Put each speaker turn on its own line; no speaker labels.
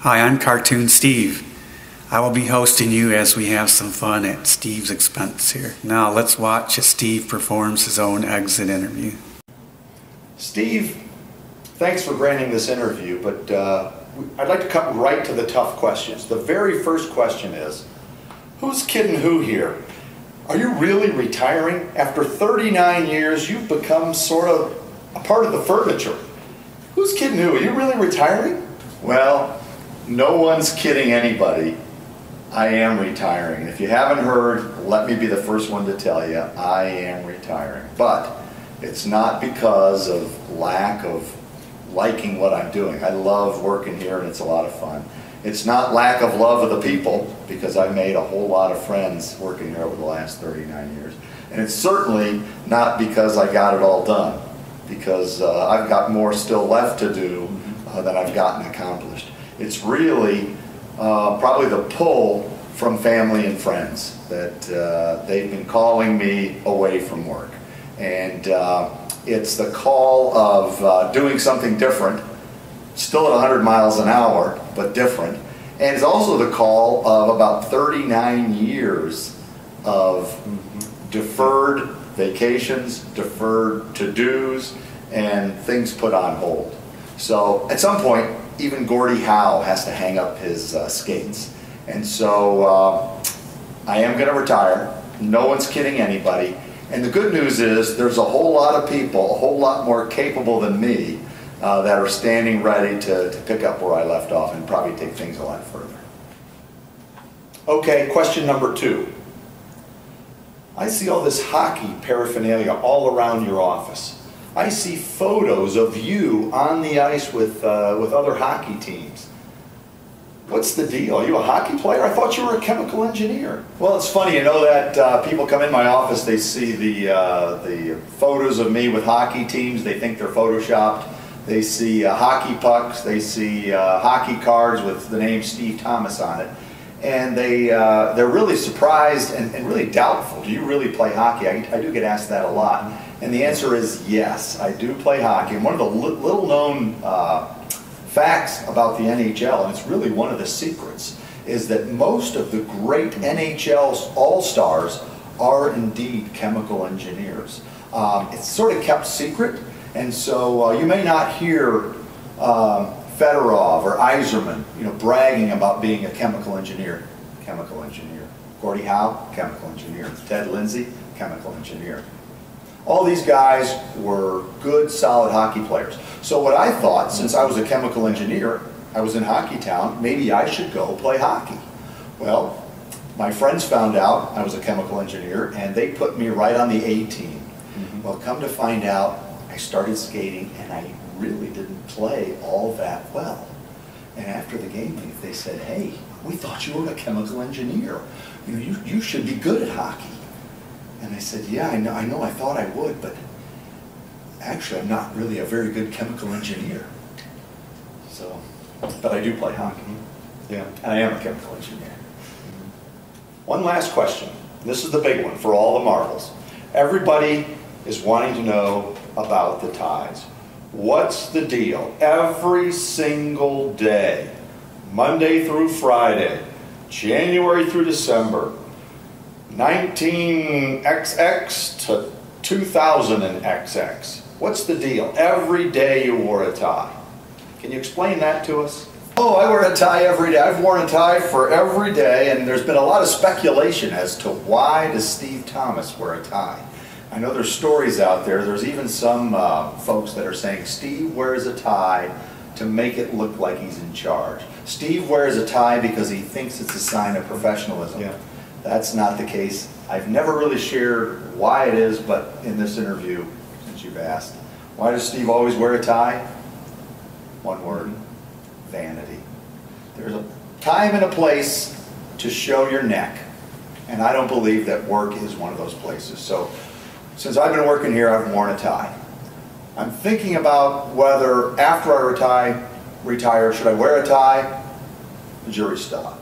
Hi, I'm Cartoon Steve. I will be hosting you as we have some fun at Steve's expense here. Now let's watch as Steve performs his own exit interview.
Steve, thanks for granting this interview, but I'd like to cut right to the tough questions. The very first question is, who's kidding who here? Are you really retiring? After 39 years, you've become sort of a part of the furniture. Who's kidding who? Are you really retiring? Well, no one's kidding anybody. I am retiring. And if you haven't heard, let me be the first one to tell you, I am retiring. But it's not because of lack of liking what I'm doing. I love working here and it's a lot of fun. It's not lack of love of the people, because I've made a whole lot of friends working here over the last 39 years. And it's certainly not because I got it all done, because I've got more still left to do than I've gotten accomplished. It's really probably the pull from family and friends that they've been calling me away from work. And it's the call of doing something different, still at 100 miles an hour, but different. And it's also the call of about 39 years of deferred vacations, deferred to-dos, and things put on hold. So at some point, even Gordie Howe has to hang up his skates. And so I am going to retire. No one's kidding anybody. And the good news is there's a whole lot of people, a whole lot more capable than me, that are standing ready to pick up where I left off and probably take things a lot further. Okay, question number 2. I see all this hockey paraphernalia all around your office. I see photos of you on the ice with other hockey teams. What's the deal? Are you a hockey player? I thought you were a chemical engineer. Well, it's funny, you know that people come in my office, they see the photos of me with hockey teams, they think they're photoshopped. They see hockey pucks, they see hockey cards with the name Steve Thomas on it. And they're really surprised and really doubtful. Do you really play hockey? I do get asked that a lot. And the answer is yes, I do play hockey. And one of the little known facts about the NHL, and it's really one of the secrets, is that most of the great NHL All-Stars are indeed chemical engineers. It's sort of kept secret, and so you may not hear Fedorov or Yzerman, bragging about being a chemical engineer. Chemical engineer. Gordie Howe, chemical engineer. Ted Lindsay, chemical engineer. All these guys were good, solid hockey players. So what I thought, since I was a chemical engineer, I was in Hockey Town, maybe I should go play hockey. Well, my friends found out I was a chemical engineer, and they put me right on the A team. Well, come to find out, I started skating, and I really didn't play all that well. And after the game, they said, hey, we thought you were a chemical engineer. You should be good at hockey. And I said, yeah, I know, I thought I would, but actually I'm not really a very good chemical engineer. So, but I do play hockey. Yeah, and I am a chemical engineer. One last question. This is the big one for all the marbles. Everybody is wanting to know about the ties. What's the deal? Every single day, Monday through Friday, January through December, 19XX to 2000XX. What's the deal? Every day you wore a tie. Can you explain that to us? Oh, I wear a tie every day. I've worn a tie for every day, and there's been a lot of speculation as to why does Steve Thomas wear a tie. I know there's stories out there. There's even some folks that are saying Steve wears a tie to make it look like he's in charge. Steve wears a tie because he thinks it's a sign of professionalism. Yeah. That's not the case. I've never really shared why it is, but in this interview, since you've asked, why does Steve always wear a tie? One word, vanity. There's a time and a place to show your neck, and I don't believe that work is one of those places. So, since I've been working here, I've worn a tie. I'm thinking about whether after I retire, should I wear a tie? The jury's still out.